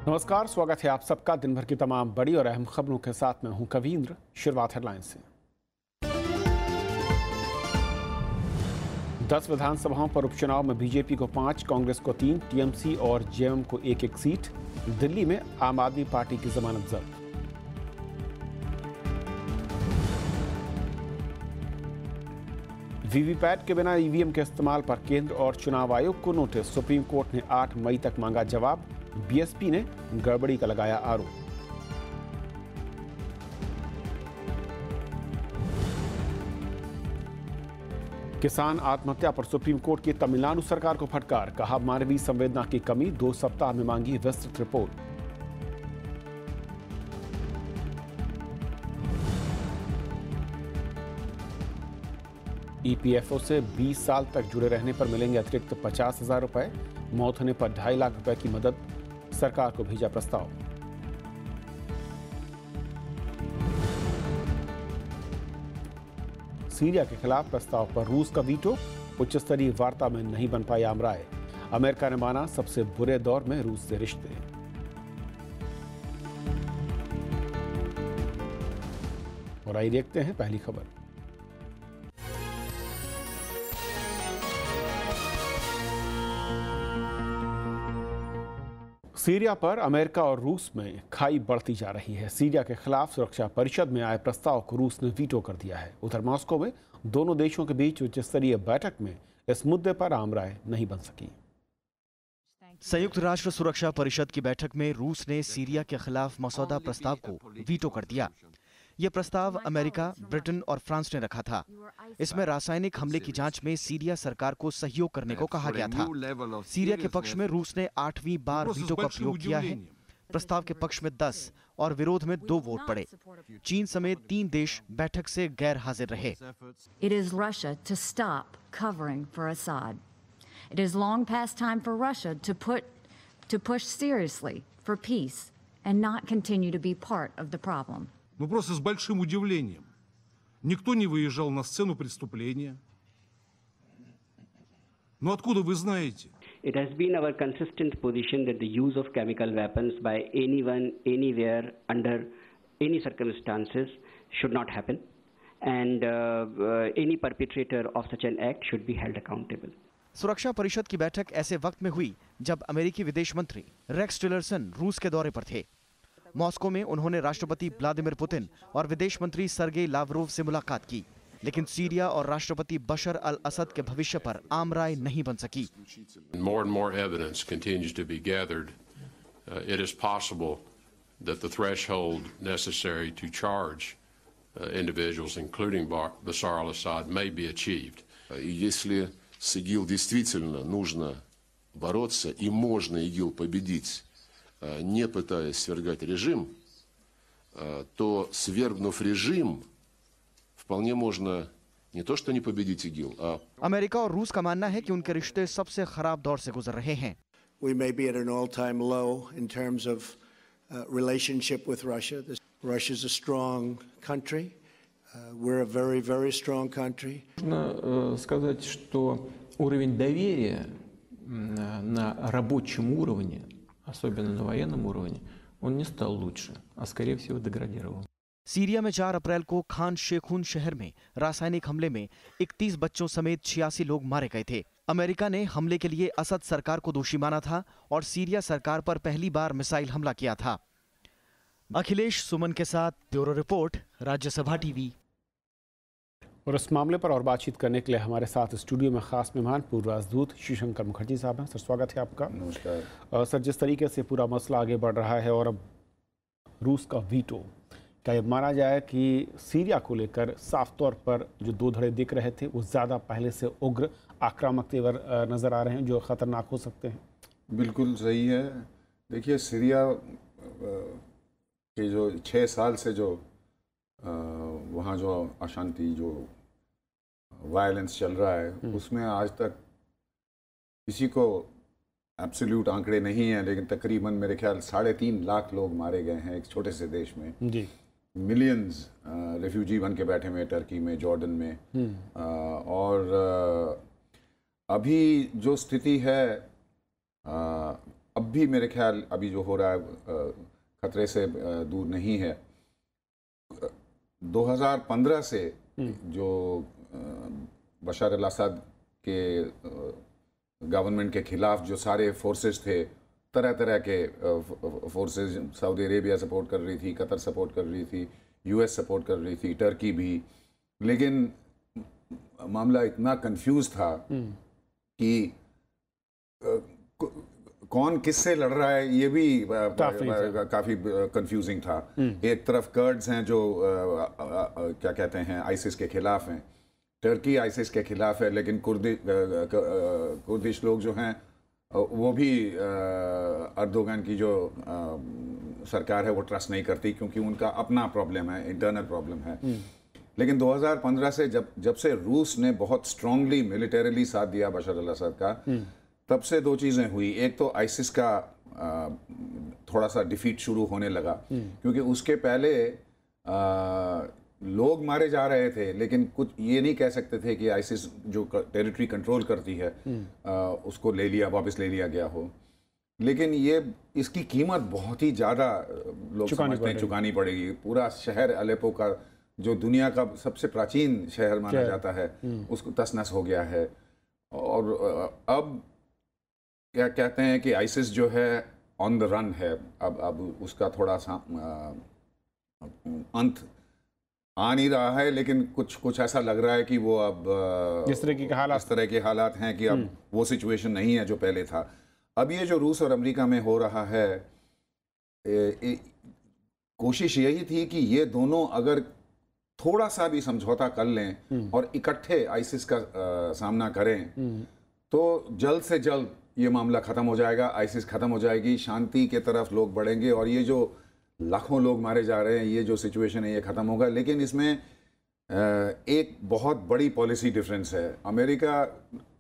नमस्कार, स्वागत है आप सबका दिन भर की तमाम बड़ी और अहम खबरों के साथ मैं हूं कवींद्र। शुरुआत हेडलाइन से। 10 विधानसभाओं पर उपचुनाव में बीजेपी को 5, कांग्रेस को 3, टीएमसी और जेएमएम को 1-1 सीट। दिल्ली में आम आदमी पार्टी की जमानत जब्त। वीवीपैट के बिना ईवीएम के इस्तेमाल पर केंद्र और चुनाव आयोग को नोटिस। सुप्रीम कोर्ट ने 8 मई तक मांगा जवाब। बीएसपी ने गड़बड़ी का लगाया आरोप। किसान आत्महत्या पर सुप्रीम कोर्ट की तमिलनाडु सरकार को फटकार। कहा, मानवीय संवेदना की कमी, 2 सप्ताह में मांगी विस्तृत रिपोर्ट। ईपीएफओ से 20 साल तक जुड़े रहने पर मिलेंगे अतिरिक्त 50,000 रुपए। मौत होने पर 2.5 लाख रुपए की मदद। सरकार को भेजा प्रस्ताव। सीरिया के खिलाफ प्रस्ताव पर रूस का वीटो। उच्च स्तरीय वार्ता में नहीं बन पाई आम राय। अमेरिका ने माना सबसे बुरे दौर में रूस से रिश्ते। और आइए देखते हैं पहली खबर। सीरिया पर अमेरिका और रूस में खाई बढ़ती जा रही है। सीरिया के खिलाफ सुरक्षा परिषद में आए प्रस्ताव को रूस ने वीटो कर दिया है। उधर मॉस्को में दोनों देशों के बीच उच्च स्तरीय बैठक में इस मुद्दे पर आम राय नहीं बन सकी। संयुक्त राष्ट्र सुरक्षा परिषद की बैठक में रूस ने सीरिया के खिलाफ मसौदा प्रस्ताव को वीटो कर दिया। यह प्रस्ताव अमेरिका, ब्रिटेन और फ्रांस ने रखा था। इसमें रासायनिक हमले की जांच में सीरिया सरकार को सहयोग करने को कहा गया था। सीरिया के पक्ष में रूस ने 8वीं बार वीटो का प्रयोग किया है। प्रस्ताव के पक्ष में 10 और विरोध में 2 वोट पड़े। चीन समेत 3 देश बैठक से गैर हाजिर रहे। It is Russia to stop covering for Assad. It is long past time for Russia to push seriously for peace and not continue to be part of the problem. Ну просто с большим удивлением. Никто не выезжал на сцену преступления. Но откуда вы знаете? It has been our consistent position that the use of chemical weapons by anyone, anywhere, under any circumstances should not happen, and any perpetrator of such an act should be held accountable. सुरक्षा परिषद की बैठक ऐसे वक्त में हुई जब अमेरिकी विदेश मंत्री रेक्स टिलरसन रूस के दौरे पर थे। मॉस्को में उन्होंने राष्ट्रपति व्लादिमीर पुतिन और विदेश मंत्री सर्गेई लावरोव से मुलाकात की, लेकिन सीरिया और राष्ट्रपति बशर अल असद के भविष्य पर आम राय नहीं बन सकी। More and more evidence continues to be gathered. It is possible that the threshold necessary to charge individuals, including Bashar al-Assad, may be achieved. Если с ИГИЛ действительно нужно бороться и можно ИГИЛ победить, не пытаясь свергать режим, то, свергнув режим, вполне можно не то что не победить ИГИЛ, а... America और रूस का मानना है कि उनके रिश्ते सबसे खराब दौर से गुजर रहे हैं। We may be at an all-time low in terms of relationship with Russia. Russia is a strong country. We're a very, very strong country. Можно сказать, что уровень доверия на рабочем уровне, особенно на военном уровне, он не стал лучше, а скорее всего деградировал. Syria में 4 अप्रैल को खान शेखून शहर में रासायनिक हमले में 31 बच्चों समेत 86 लोग मारे गए थे। अमेरिका ने हमले के लिए असद सरकार को दोषी माना था और सीरिया सरकार पर पहली बार मिसाइल हमला किया था। अखिलेश सुमन के साथ ब्यूरो रिपोर्ट, राज्यसभा टीवी। और इस मामले पर और बातचीत करने के लिए हमारे साथ स्टूडियो में खास मेहमान पूर्व राजदूत शिवशंकर मुखर्जी साहब हैं। सर, स्वागत है आपका। नमस्कार। सर, जिस तरीके से पूरा मसला आगे बढ़ रहा है और अब रूस का वीटो, क्या ये माना जाए कि सीरिया को लेकर साफ तौर पर जो 2 धड़े दिख रहे थे वो ज़्यादा पहले से उग्र आक्रामक तेवर नज़र आ रहे हैं जो ख़तरनाक हो सकते हैं? बिल्कुल सही है। देखिए, सीरिया के जो 6 साल से जो वहाँ जो अशांति, जो वायलेंस चल रहा है, उसमें आज तक किसी को एब्सोल्यूट आंकड़े नहीं हैं, लेकिन तकरीबन मेरे ख्याल 3.5 लाख लोग मारे गए हैं एक छोटे से देश में। जी। मिलियंस रेफ्यूजी बन के बैठे हुए टर्की में, जॉर्डन में। और अभी जो स्थिति है, अब अब भी मेरे ख्याल अभी जो हो रहा है खतरे से दूर नहीं है। 2015 से जो बशर अल असद के गवर्नमेंट के खिलाफ जो सारे फोर्सेस थे, तरह तरह के फोर्सेस, सऊदी अरेबिया सपोर्ट कर रही थी, कतर सपोर्ट कर रही थी, यूएस सपोर्ट कर रही थी, टर्की भी, लेकिन मामला इतना कंफ्यूज था कि कौन किससे लड़ रहा है ये भी काफ़ी कंफ्यूजिंग था। एक तरफ कर्ड्स हैं जो क्या कहते हैं आइसिस के खिलाफ हैं, टर्की आइसिस के खिलाफ है, लेकिन कुर्दिश लोग जो हैं वो भी अर्दोगन की जो सरकार है वो ट्रस्ट नहीं करती, क्योंकि उनका अपना प्रॉब्लम है, इंटरनल प्रॉब्लम है। लेकिन 2015 से जब से रूस ने बहुत स्ट्रांगली मिलिटरीली साथ दिया बशर अल असद का, तब से दो चीज़ें हुई। एक तो आइसिस का थोड़ा सा डिफीट शुरू होने लगा, क्योंकि उसके पहले लोग मारे जा रहे थे, लेकिन कुछ ये नहीं कह सकते थे कि आइसिस जो टेरिटरी कंट्रोल करती है उसको वापस ले लिया गया हो। लेकिन ये इसकी कीमत बहुत ही ज़्यादा लोग समझते हैं चुकानी पड़ेगी। पूरा शहर अलेपो का, जो दुनिया का सबसे प्राचीन शहर माना जाता है, उसको तस नस हो गया है। और अब क्या कहते हैं कि आइसिस जो है ऑन द रन है, अब उसका थोड़ा सा अंत आ नहीं रहा है, लेकिन कुछ ऐसा लग रहा है कि वो अब इस तरह के हालात हैं कि अब वो सिचुएशन नहीं है जो पहले था। अब ये जो रूस और अमेरिका में हो रहा है, कोशिश यही थी कि ये दोनों अगर थोड़ा सा भी समझौता कर लें और इकट्ठे आइसिस का सामना करें, तो जल्द से जल्द ये मामला ख़त्म हो जाएगा, आइसिस ख़त्म हो जाएगी, शांति के तरफ लोग बढ़ेंगे और ये जो लाखों लोग मारे जा रहे हैं, ये जो सिचुएशन है ये ख़त्म होगा। लेकिन इसमें एक बहुत बड़ी पॉलिसी डिफरेंस है। अमेरिका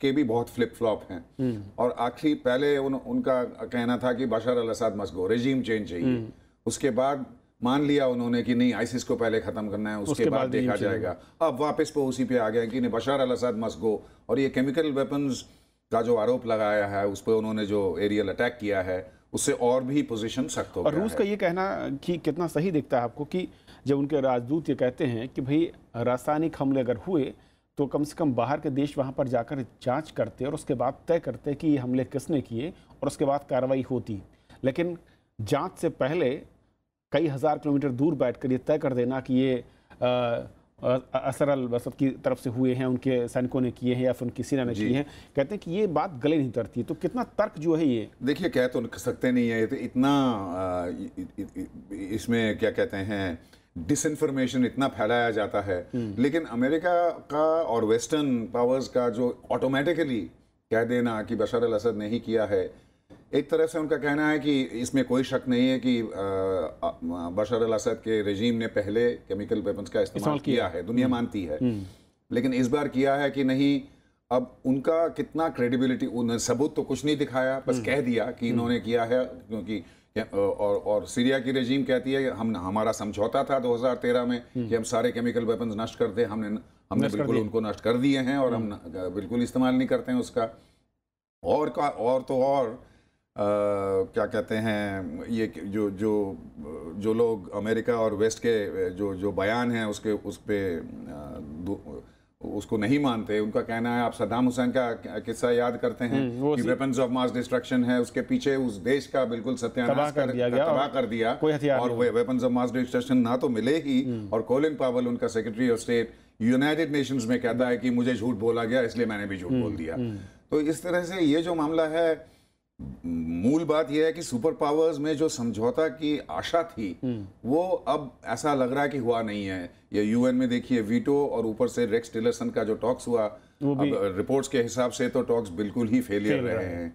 के भी बहुत फ्लिप फ्लॉप हैं और आखिरी पहले उनका कहना था कि Bashar al Assad must go, regime change चाहिए। उसके बाद मान लिया उन्होंने कि नहीं, आइसिस को पहले ख़त्म करना है, उसके बाद देखा जाएगा। अब वापस वो उसी पे आ गए कि नहीं, बशर अल असद मस्ट गो। और ये केमिकल वेपन्स का जो आरोप लगाया है, उस पर उन्होंने जो एरियल अटैक किया है, उससे और भी पोजीशन सख्त हो गया है। और रूस का ये कहना कि कितना सही दिखता है आपको कि जब उनके राजदूत ये कहते हैं कि भाई रासायनिक हमले अगर हुए तो कम से कम बाहर के देश वहाँ पर जाकर जांच करते और उसके बाद तय करते कि ये हमले किसने किए और उसके बाद कार्रवाई होती। लेकिन जांच से पहले कई हज़ार किलोमीटर दूर बैठकर ये तय कर देना कि ये असर अल असद की तरफ से हुए हैं, उनके सैनिकों ने किए हैं या फिर उनकी सेना ने किए हैं, कहते हैं कि ये बात गले नहीं उतरती। तो कितना तर्क जो है ये, देखिए कह तो सकते नहीं है, इतना इसमें क्या कहते हैं डिसइंफॉर्मेशन इतना फैलाया जाता है। लेकिन अमेरिका का और वेस्टर्न पावर्स का जो ऑटोमेटिकली कह देना कि बशर अल असद ने ही किया है, एक तरह से उनका कहना है कि इसमें कोई शक नहीं है कि बशर अल असद के रेजीम ने पहले केमिकल वेपन्स का इस्तेमाल किया है, दुनिया मानती है। लेकिन इस बार किया है कि नहीं, अब उनका कितना क्रेडिबिलिटी, उन्होंने सबूत तो कुछ नहीं दिखाया, बस कह दिया कि इन्होंने किया है। क्योंकि और सीरिया की रेजीम कहती है हमारा समझौता था 2013 में कि हम सारे केमिकल वेपन्स नष्ट कर दे, हमने बिल्कुल उनको नष्ट कर दिए हैं और हम बिल्कुल इस्तेमाल नहीं करते हैं उसका। और क्या कहते हैं, ये जो लोग अमेरिका और वेस्ट के जो बयान हैं उसको नहीं मानते। उनका कहना है, आप सद्दाम हुसैन का किस्सा याद करते हैं कि वेपन्स ऑफ मास डिस्ट्रक्शन है, उसके पीछे उस देश का बिल्कुल सत्यानाश तबाह कर दिया और वेपन्स ऑफ मास डिस्ट्रक्शन ना तो मिले ही। और कोलिन पावेल, उनका secretary of state United Nations में, कहता है कि मुझे झूठ बोला गया इसलिए मैंने भी झूठ बोल दिया। तो इस तरह से ये जो मामला है, मूल बात यह है कि सुपर पावर्स में जो समझौता की आशा थी वो अब ऐसा लग रहा है कि हुआ नहीं है। ये यूएन में देखिए वीटो, और ऊपर से रेक्स टिलरसन का जो टॉक्स हुआ, अब रिपोर्ट्स के हिसाब से तो टॉक्स बिल्कुल ही फेलियर रहे हैं।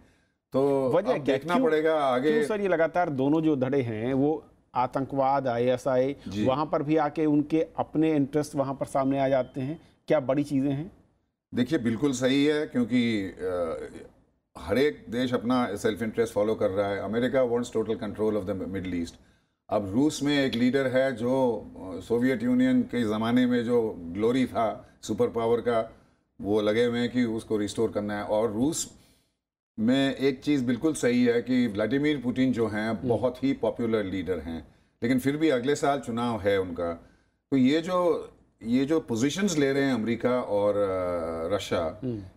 तो अब देखना पड़ेगा आगे। सर, ये लगातार दोनों जो धड़े हैं वो आतंकवाद, ISI, वहां पर भी आके उनके अपने इंटरेस्ट वहां पर सामने आ जाते हैं। क्या बड़ी चीजें हैं? देखिए बिल्कुल सही है, क्योंकि हर एक देश अपना सेल्फ इंटरेस्ट फॉलो कर रहा है। America wants total control of the middle east. अब रूस में एक लीडर है जो सोवियत यूनियन के ज़माने में जो ग्लोरी था सुपर पावर का, वो लगे हुए हैं कि उसको रिस्टोर करना है। और रूस में एक चीज़ बिल्कुल सही है कि व्लादिमीर पुतिन जो हैं बहुत ही पॉपुलर लीडर हैं, लेकिन फिर भी अगले साल चुनाव है उनका। तो ये जो पोजीशंस ले रहे हैं अमेरिका और रशिया,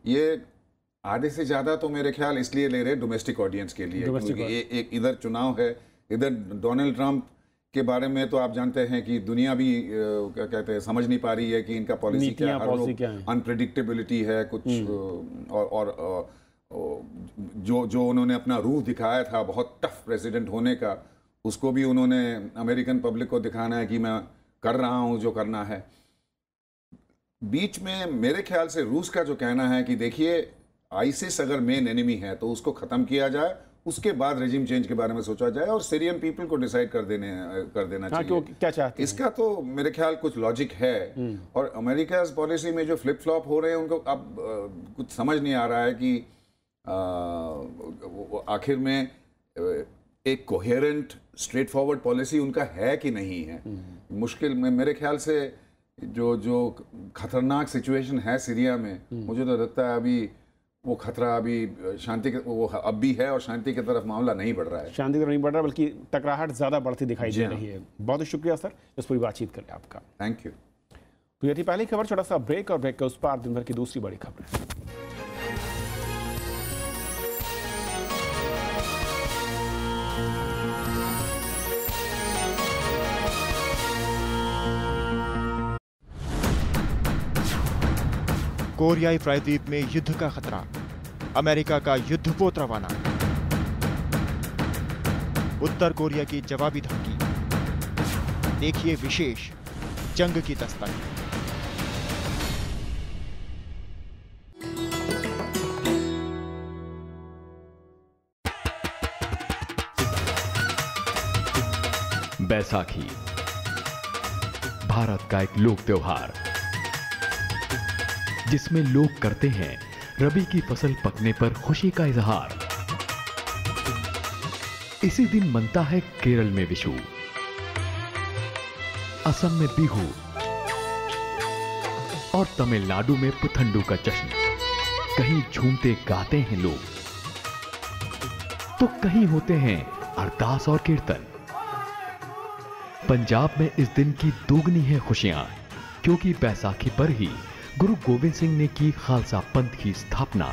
ये आधे से ज़्यादा तो मेरे ख्याल इसलिए ले रहे हैं डोमेस्टिक ऑडियंस के लिए, क्योंकि एक इधर चुनाव है, इधर डोनाल्ड ट्रंप के बारे में तो आप जानते हैं कि दुनिया भी क्या कहते हैं समझ नहीं पा रही है कि इनका पॉलिसी क्या है, हर लोग अनप्रेडिक्टेबिलिटी है कुछ, और जो उन्होंने अपना रूह दिखाया था बहुत टफ प्रेसिडेंट होने का, उसको भी उन्होंने अमेरिकन पब्लिक को दिखाना है कि मैं कर रहा हूं जो करना है। बीच में मेरे ख्याल से रूस का जो कहना है कि देखिए आईसिस अगर मेन एनिमी है तो उसको ख़त्म किया जाए, उसके बाद रेजिम चेंज के बारे में सोचा जाए और सीरियन पीपल को डिसाइड कर देना चाहिए क्या चाहते हैं। इसका तो मेरे ख्याल कुछ लॉजिक है। और अमेरिका पॉलिसी में जो फ्लिप फ्लॉप हो रहे हैं उनको अब कुछ समझ नहीं आ रहा है कि आखिर में एक कोहेरेंट स्ट्रेट फॉरवर्ड पॉलिसी उनका है कि नहीं है। मुश्किल में मेरे ख्याल से जो खतरनाक सिचुएशन है सीरिया में, मुझे तो लगता है अभी वो खतरा अभी शांति के वो अब भी है और शांति की तरफ मामला नहीं बढ़ रहा है, शांति की तरफ नहीं बढ़ रहा बल्कि टकराहट ज़्यादा बढ़ती दिखाई दे रही है। बहुत ही शुक्रिया सर इस पूरी बातचीत करने आपका। Thank you. तो ये थी पहली खबर, छोटा सा ब्रेक और ब्रेक के उस पार दिन भर की दूसरी बड़ी खबर। कोरियाई प्रायद्वीप में युद्ध का खतरा, अमेरिका का युद्धपोत रवाना, उत्तर कोरिया की जवाबी धमकी, देखिए विशेष जंग की दस्तक। बैसाखी भारत का एक लोक त्योहार जिसमें लोग करते हैं रबी की फसल पकने पर खुशी का इजहार। इसी दिन मनता है केरल में विशु, असम में बिहू और तमिलनाडु में पुथंडू का जश्न। कहीं झूमते गाते हैं लोग तो कहीं होते हैं अरदास और कीर्तन। पंजाब में इस दिन की दोगुनी है खुशियां, क्योंकि बैसाखी पर ही गुरु गोविंद सिंह ने की खालसा पंथ की स्थापना।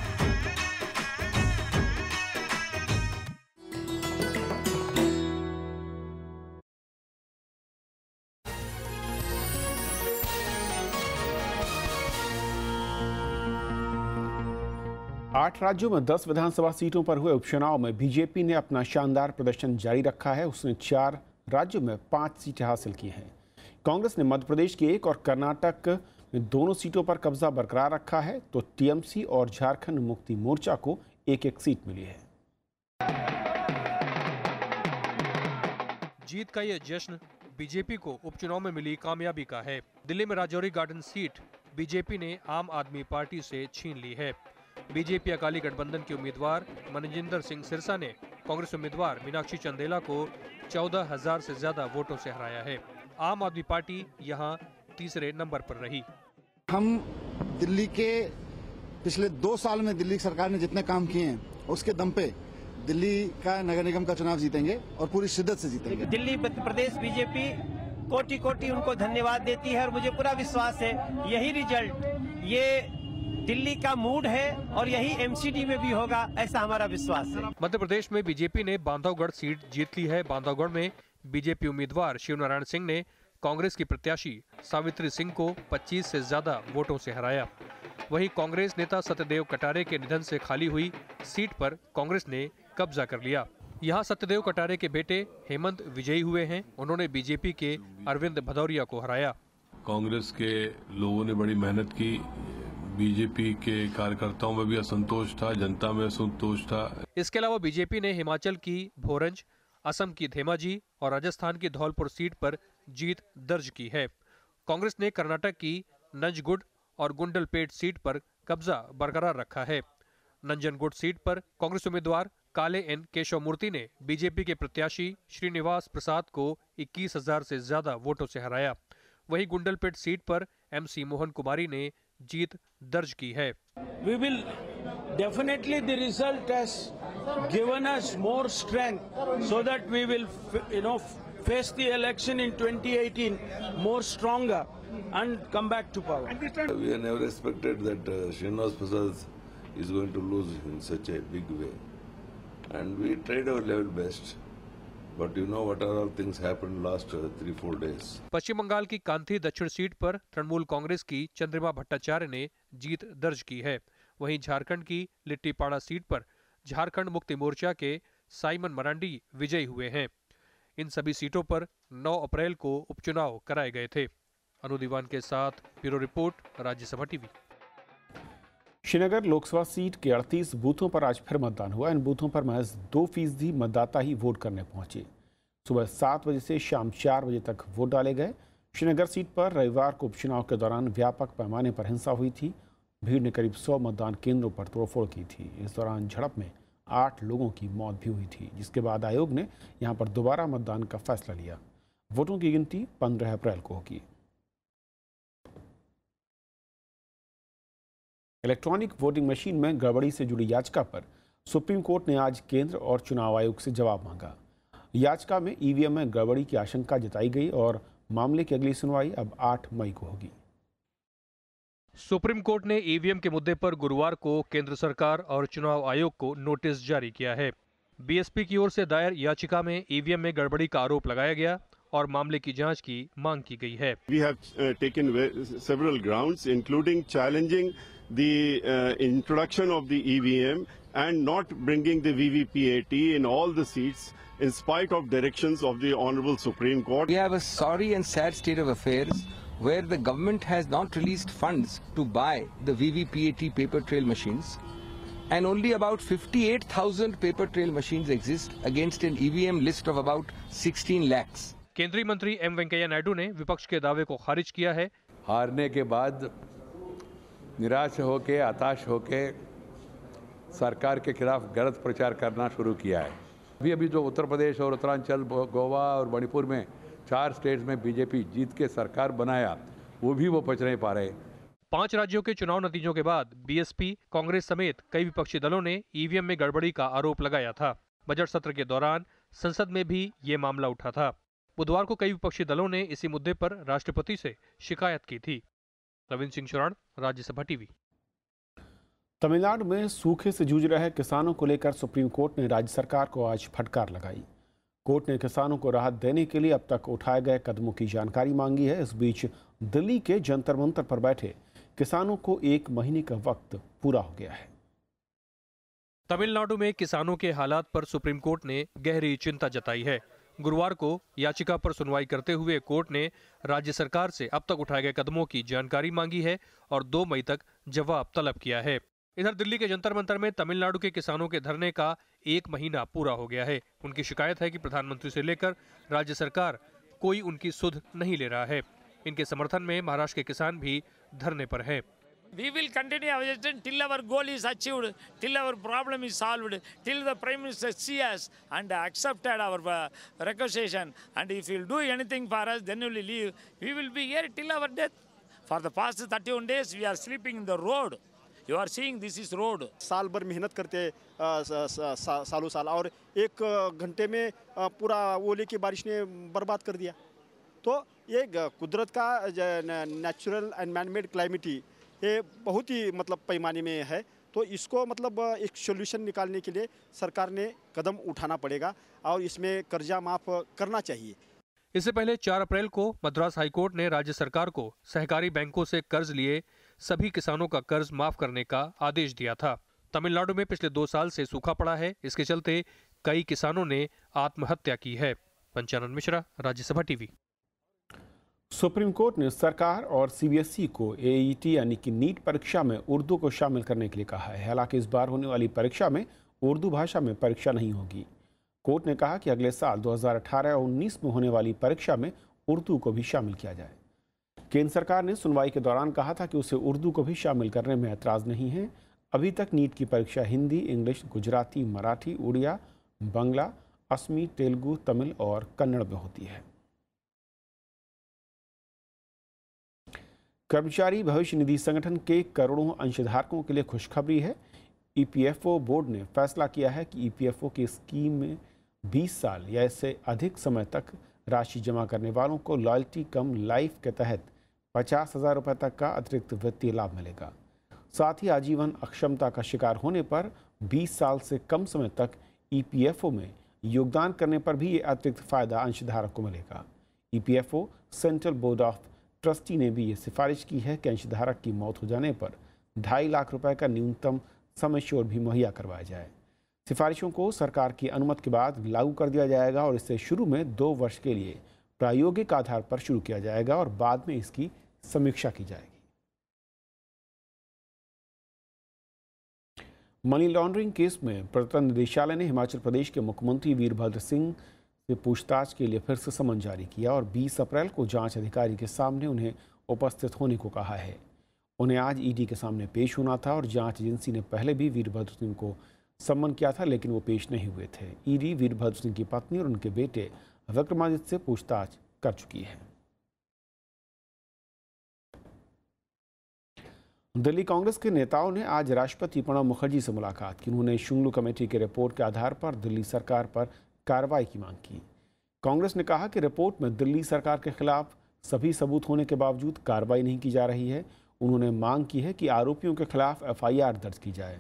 आठ राज्यों में 10 विधानसभा सीटों पर हुए उपचुनाव में बीजेपी ने अपना शानदार प्रदर्शन जारी रखा है। उसने 4 राज्यों में 5 सीटें हासिल की हैं। कांग्रेस ने मध्य प्रदेश की 1 और कर्नाटक में दोनों सीटों पर कब्जा बरकरार रखा है, तो टीएमसी और झारखंड मुक्ति मोर्चा को 1-1 सीट मिली है। जीत का यह जश्न बीजेपी को उपचुनाव में मिली कामयाबी का है। दिल्ली में राजौरी गार्डन सीट बीजेपी ने आम आदमी पार्टी से छीन ली है। बीजेपी अकाली गठबंधन के उम्मीदवार मनजिंदर सिंह सिरसा ने कांग्रेस उम्मीदवार मीनाक्षी चंदेला को 14,000 से ज्यादा वोटों से हराया है। आम आदमी पार्टी यहां तीसरे नंबर पर रही। हम दिल्ली के पिछले 2 साल में दिल्ली सरकार ने जितने काम किए हैं उसके दम पे दिल्ली का नगर निगम का चुनाव जीतेंगे और पूरी शिद्दत से जीतेंगे। दिल्ली प्रदेश बीजेपी कोटि कोटि उनको धन्यवाद देती है और मुझे पूरा विश्वास है यही रिजल्ट, ये दिल्ली का मूड है और यही एमसीडी में भी होगा, ऐसा हमारा विश्वास है। मध्य प्रदेश में बीजेपी ने बांधवगढ़ सीट जीत ली है। बांधवगढ़ में बीजेपी उम्मीदवार शिवनारायण सिंह ने कांग्रेस की प्रत्याशी सावित्री सिंह को 25 से ज्यादा वोटों से हराया। वहीं कांग्रेस नेता सत्यदेव कटारे के निधन से खाली हुई सीट पर कांग्रेस ने कब्जा कर लिया। यहां सत्यदेव कटारे के बेटे हेमंत विजयी हुए हैं। उन्होंने बीजेपी के अरविंद भदौरिया को हराया। कांग्रेस के लोगों ने बड़ी मेहनत की, बीजेपी के कार्यकर्ताओं में भी असंतोष था, जनता में असंतोष था। इसके अलावा बीजेपी ने हिमाचल की भोरंज, असम की धेमाजी और राजस्थान की धौलपुर सीट पर जीत दर्ज की है। कांग्रेस ने कर्नाटक की नंजगुड और गुंडलपेट सीट पर कब्जा बरकरार रखा है। नंजनगुड सीट पर कांग्रेस उम्मीदवार काले एन केशव मूर्ति ने बीजेपी के प्रत्याशी श्रीनिवास प्रसाद को 21,000 से ज्यादा वोटों से हराया। वहीं गुंडलपेट सीट पर एमसी मोहन कुमारी ने जीत दर्ज की है। We will Definitely the result has given us more strength so that we will, face the election in 2018 more stronger and come back to power. We have never expected that Srinivas Prasad is going to lose in such a big way. And we tried our level best. But you know what are all things happened last 3-4 days. पश्चिम बंगाल की कांथी दक्षिण seat पर तृणमूल कांग्रेस की चंद्रिमा भट्टाचार्य ने जीत दर्ज की है। वहीं झारखंड की लिट्टीपाड़ा सीट पर झारखंड मुक्ति मोर्चा के साइमन मरांडी विजयी हुए हैं। इन सभी सीटों पर 9 अप्रैल को उपचुनाव कराए गए थे। अनु दीवान के साथ bureau report, Rajya Sabha TV. Srinagar Lok Sabha seat के 38 बूथों पर आज फिर मतदान हुआ। इन बूथों पर महज 2% मतदाता ही वोट करने पहुंचे। सुबह 7 बजे से शाम 4 बजे तक वोट डाले गए। श्रीनगर सीट पर रविवार को उपचुनाव के दौरान व्यापक पैमाने पर हिंसा हुई थी। भीड़ ने करीब 100 मतदान केंद्रों पर तोड़फोड़ की थी। इस दौरान झड़प में 8 लोगों की मौत भी हुई थी, जिसके बाद आयोग ने यहां पर दोबारा मतदान का फैसला लिया। वोटों की गिनती 15 अप्रैल को होगी। इलेक्ट्रॉनिक वोटिंग मशीन में गड़बड़ी से जुड़ी याचिका पर सुप्रीम कोर्ट ने आज केंद्र और चुनाव आयोग से जवाब मांगा। याचिका में ईवीएम में गड़बड़ी की आशंका जताई गई और मामले की अगली सुनवाई अब 8 मई को होगी। सुप्रीम कोर्ट ने ईवीएम के मुद्दे पर गुरुवार को केंद्र सरकार और चुनाव आयोग को नोटिस जारी किया है। बीएसपी की ओर से दायर याचिका में ईवीएम में गड़बड़ी का आरोप लगाया गया और मामले की जांच की मांग की गई है। We have taken several grounds, including challenging the introduction of the EVM and not bringing the VVPAT in all the seats in spite of directions of the Honorable Supreme Court. We have a sorry and sad state of affairs where the government has not released funds to buy the VVPAT paper trail machines, and only about 58,000 paper trail machines exist against an EVM list of about 16 lakhs. केंद्रीय मंत्री M Venkaiah Naidu ने विपक्ष के दावे को खारिज किया है। हारने के बाद निराश होके, हताश होके सरकार के खिलाफ गलत प्रचार करना शुरू किया है। अभी जो उत्तर प्रदेश और उत्तरांचल, गोवा और मणिपुर में 4 स्टेट्स में बीजेपी जीत के सरकार बनाया, वो भी वो पच नहीं पा रहे। 5 राज्यों के चुनाव नतीजों के बाद बीएसपी, कांग्रेस समेत कई विपक्षी दलों ने ईवीएम में गड़बड़ी का आरोप लगाया था। बजट सत्र के दौरान संसद में भी ये मामला उठा था। बुधवार को कई विपक्षी दलों ने इसी मुद्दे पर राष्ट्रपति से शिकायत की थी। रविंद्र सिंह चौहान, राज्यसभा टीवी। तमिलनाडु में सूखे से जूझ रहे किसानों को लेकर सुप्रीम कोर्ट ने राज्य सरकार को आज फटकार लगाई। कोर्ट ने किसानों को राहत देने के लिए अब तक उठाए गए कदमों की जानकारी मांगी है। इस बीच दिल्ली के जंतर मंतर पर बैठे किसानों को 1 महीने का वक्त पूरा हो गया है। तमिलनाडु में किसानों के हालात पर सुप्रीम कोर्ट ने गहरी चिंता जताई है। गुरुवार को याचिका पर सुनवाई करते हुए कोर्ट ने राज्य सरकार से अब तक उठाए गए कदमों की जानकारी मांगी है और 2 मई तक जवाब तलब किया है। इधर दिल्ली के जंतर मंतर में तमिलनाडु के किसानों के धरने का 1 महीना पूरा हो गया है। उनकी शिकायत है कि प्रधानमंत्री से लेकर राज्य सरकार कोई उनकी सुध नहीं ले रहा है। इनके समर्थन में महाराष्ट्र के किसान भी धरने पर हैं। We will continue our agenda till our goal is achieved, till our problem is solved, till the Prime Minister sees us and accepted our requisition. And if he will do anything for us, then we will leave. We will be here till our death. For the past 31 days, we are sleeping in the road. You are seeing this is road. साल भर मेहनत करते सालों साल और 1 घंटे में पूरा ओले की बारिश ने बर्बाद कर दिया। तो ये कुदरत का नेचुरल एंड मैन मेड क्लाइमेटी ये बहुत ही मतलब पैमाने में है। तो इसको मतलब एक सोल्यूशन निकालने के लिए सरकार ने कदम उठाना पड़ेगा और इसमें कर्जा माफ करना चाहिए। इससे पहले 4 अप्रैल को मद्रास हाईकोर्ट ने राज्य सरकार को सहकारी बैंकों से कर्ज लिए सभी किसानों का कर्ज माफ करने का आदेश दिया था। तमिलनाडु में पिछले 2 साल से सूखा पड़ा है। इसके चलते कई किसानों ने आत्महत्या की है। Panchanan Mishra, Rajya Sabha TV. Supreme court ने सरकार और सीबीएसई को एईटी यानी कि नीट परीक्षा में उर्दू को शामिल करने के लिए कहा है। हालांकि इस बार होने वाली परीक्षा में उर्दू भाषा में परीक्षा नहीं होगी। कोर्ट ने कहा कि अगले साल 2018 और 19 में होने वाली परीक्षा में उर्दू को भी शामिल किया जाए। केंद्र सरकार ने सुनवाई के दौरान कहा था कि उसे उर्दू को भी शामिल करने में ऐतराज़ नहीं है। अभी तक नीट की परीक्षा हिंदी, इंग्लिश, गुजराती, मराठी, उड़िया, बंगला, असमी, तेलुगु, तमिल और कन्नड़ में होती है। कर्मचारी भविष्य निधि संगठन के करोड़ों अंशधारकों के लिए खुशखबरी है। ईपीएफओ बोर्ड ने फैसला किया है कि ईपीएफओ की स्कीम में 20 साल या इससे अधिक समय तक राशि जमा करने वालों को लॉयल्टी कम लाइफ के तहत 50,000 रुपये तक का अतिरिक्त वित्तीय लाभ मिलेगा। साथ ही आजीवन अक्षमता का शिकार होने पर 20 साल से कम समय तक ईपीएफओ में योगदान करने पर भी ये अतिरिक्त फायदा अंशधारक को मिलेगा। EPFO central board of trustee ने भी ये सिफारिश की है कि अंशधारक की मौत हो जाने पर 2.5 लाख रुपए का न्यूनतम सम एश्योर्ड भी मुहैया करवाया जाए। सिफारिशों को सरकार की अनुमति के बाद लागू कर दिया जाएगा और इसे शुरू में 2 वर्ष के लिए प्रायोगिक आधार पर शुरू किया जाएगा और बाद में इसकी समीक्षा की जाएगी। मनी लॉन्ड्रिंग केस में प्रवर्तन निदेशालय ने हिमाचल प्रदेश के मुख्यमंत्री वीरभद्र सिंह से पूछताछ के लिए फिर से समन जारी किया और 20 अप्रैल को जांच अधिकारी के सामने उन्हें उपस्थित होने को कहा है। उन्हें आज ईडी के सामने पेश होना था और जांच एजेंसी ने पहले भी वीरभद्र सिंह को सम्मन किया था, लेकिन वो पेश नहीं हुए थे। ईडी वीरभद्र सिंह की पत्नी और उनके बेटे विक्रमादित्य से पूछताछ कर चुकी है। दिल्ली कांग्रेस के नेताओं ने आज राष्ट्रपति प्रणब मुखर्जी से मुलाकात की। उन्होंने शुंगलू कमेटी की रिपोर्ट के आधार पर दिल्ली सरकार पर कार्रवाई की मांग की। कांग्रेस ने कहा कि रिपोर्ट में दिल्ली सरकार के खिलाफ सभी सबूत होने के बावजूद कार्रवाई नहीं की जा रही है। उन्होंने मांग की है कि आरोपियों के खिलाफ एफआईआर दर्ज की जाए।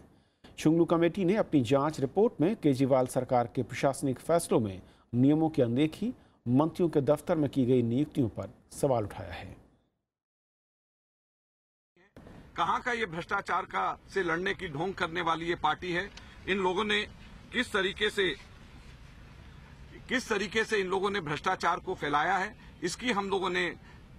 शुंगलू कमेटी ने अपनी जांच रिपोर्ट में केजरीवाल सरकार के प्रशासनिक फैसलों में नियमों की अनदेखी, मंत्रियों के दफ्तर में की गई नियुक्तियों पर सवाल उठाया है। कहां का ये भ्रष्टाचार का से लड़ने की ढोंग करने वाली ये पार्टी है। इन लोगों ने किस तरीके से इन लोगों ने भ्रष्टाचार को फैलाया है, इसकी हम लोगों ने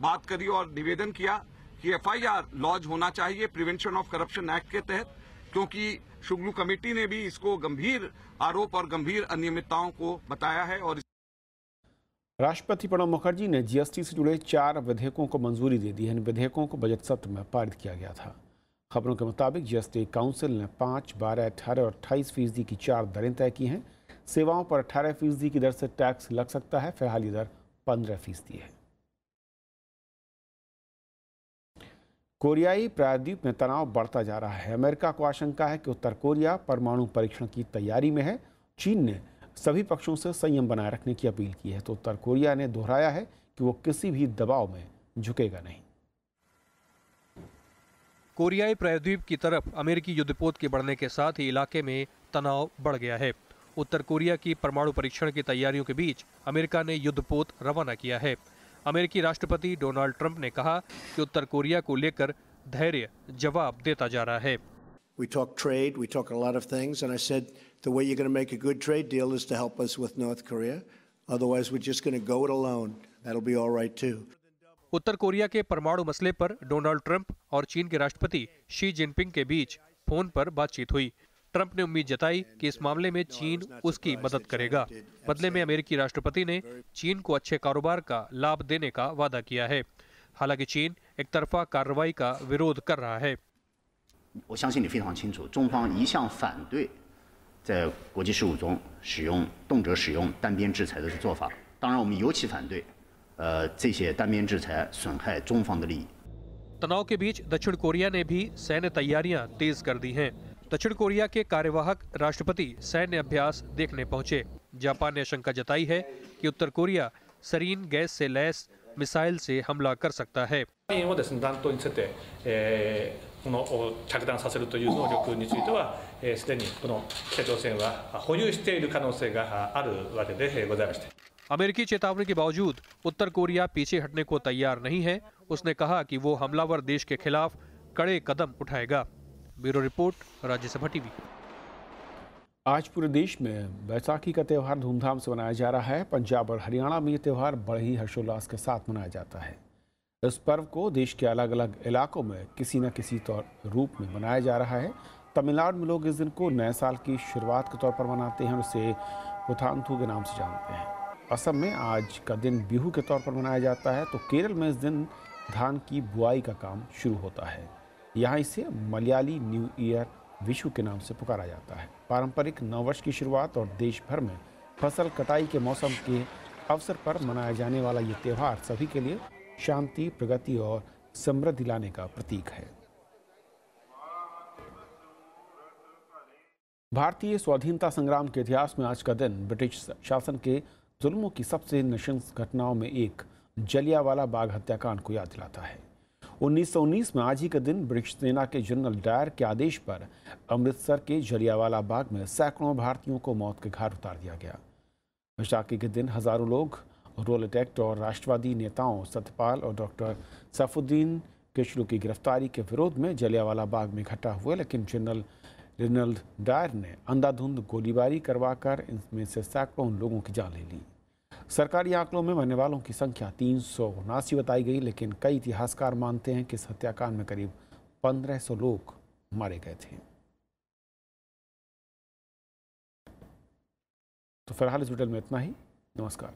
बात करी और निवेदन किया कि एफआईआर लॉन्च होना चाहिए प्रिवेंशन ऑफ करप्शन एक्ट के तहत, क्योंकि शुंगलू कमेटी ने भी इसको गंभीर आरोप और गंभीर अनियमितताओं को बताया है। और राष्ट्रपति प्रणब मुखर्जी ने जीएसटी से जुड़े 4 विधेयकों को मंजूरी दे दी है। इन विधेयकों को बजट सत्र में पारित किया गया था। खबरों के मुताबिक जीएसटी काउंसिल ने 5, 12, 18 और 28% की 4 दरें तय की हैं। सेवाओं पर 18% की दर से टैक्स लग सकता है, फिलहाल ये दर 15% है। कोरियाई प्रायद्वीप में तनाव बढ़ता जा रहा है। अमेरिका को आशंका है कि उत्तर कोरिया परमाणु परीक्षण की तैयारी में है। चीन ने सभी पक्षों से संयम बनाए रखने की अपील की है, तो उत्तर कोरिया ने दोहराया है कि वो किसी भी दबाव में झुकेगा नहीं। कोरियाई प्रायद्वीप की तरफ अमेरिकी युद्धपोत के बढ़ने के साथ ही इलाके में तनाव बढ़ गया है। उत्तर कोरिया की परमाणु परीक्षण की तैयारियों के बीच अमेरिका ने युद्धपोत रवाना किया है। अमेरिकी राष्ट्रपति डोनाल्ड ट्रंप ने कहा कि उत्तर कोरिया को लेकर धैर्य जवाब देता जा रहा है। We talk trade, we talk a lot of things, and I said the way you're going to make a good trade deal is to help us with North Korea. Otherwise, we're just going to go it alone. That'll be all right too. Uttar Korea के परमाणु मसले पर Donald Trump और चीन के राष्ट्रपति Xi Jinping के बीच phone पर बातचीत हुई। ट्रंप ने उम्मीद जताई कि इस मामले में चीन उसकी मदद करेगा। बदले में अमेरिकी राष्ट्रपति ने चीन को अच्छे कारोबार का लाभ देने का वादा किया है। हालांकि चीन एक तरफा कार्रवाई का विरोध कर रहा है। 我相信你非常清楚，中方一向反对在国际事务中动辄使用单边制裁的做法。当然，我们尤其反对这些单边制裁损害中方的利益。 तनाव के बीच दक्षिण कोरिया ने भी सैन्य तैयारियां तेज कर दी हैं। दक्षिण कोरिया के कार्यवाहक राष्ट्रपति सैन्य अभ्यास देखने पहुंचे। जापान ने आशंका जताई है कि उत्तर कोरिया सरीन गैस से लैस मिसाइल से हमला कर सकता है। この着弾させるという能力については、すでにこの北朝鮮は保有している可能性があるわけでございまして。 अमेरिकी चेतावनी के बावजूद उत्तर कोरिया पीछे हटने को तैयार नहीं है। उसने कहा कि वो हमलावर देश के खिलाफ कड़े कदम उठाएगा। Bureau report, Rajya Sabha TV. आज पूरे देश में बैसाखी का त्यौहार धूमधाम से मनाया जा रहा है। पंजाब और हरियाणा में ये त्यौहार बड़े ही हर्षोल्लास के साथ मनाया जाता है। इस पर्व को देश के अलग अलग इलाकों में किसी न किसी रूप में मनाया जा रहा है। तमिलनाडु में लोग इस दिन को नए साल की शुरुआत के तौर पर मनाते हैं और इसे पुथांथु के नाम से जानते हैं। असम में आज का दिन बिहू के तौर पर मनाया जाता है, तो केरल में इस दिन धान की बुआई का काम शुरू होता है। यहाँ इसे मलयाली न्यू ईयर विशु के नाम से पुकारा जाता है। पारंपरिक नववर्ष की शुरुआत और देश भर में फसल कटाई के मौसम के अवसर पर मनाया जाने वाला ये त्यौहार सभी के लिए शांति, प्रगति और समृद्धि लाने का प्रतीक है। भारतीय स्वाधीनता संग्राम के इतिहास में आज का दिन ब्रिटिश शासन के जुल्मों की सबसे नृशंस घटनाओं में एक जलियांवाला बाग हत्याकांड को याद दिलाता है। 1919 में आज ही के दिन ब्रिटिश सेना के जनरल डायर के आदेश पर अमृतसर के जलियांवाला बाग में सैकड़ों भारतीयों को मौत के घाट उतार दिया गया। बैसाखी के दिन हजारों लोग रोलेट एक्ट और राष्ट्रवादी नेताओं सत्यपाल और डॉक्टर सैफुद्दीन किचलू की गिरफ्तारी के विरोध में जलियांवाला बाग में इकट्ठा हुए, लेकिन जनरल रेनल्ड डायर ने अंधाधुंध गोलीबारी करवाकर इनमें से सैकड़ों लोगों की जान ले ली। सरकारी आंकड़ों में मरने वालों की संख्या 379 बताई गई, लेकिन कई इतिहासकार मानते हैं कि इस हत्याकांड में करीब 1500 लोग मारे गए थे। तो फिलहाल इस बुलेटिन में इतना ही। नमस्कार।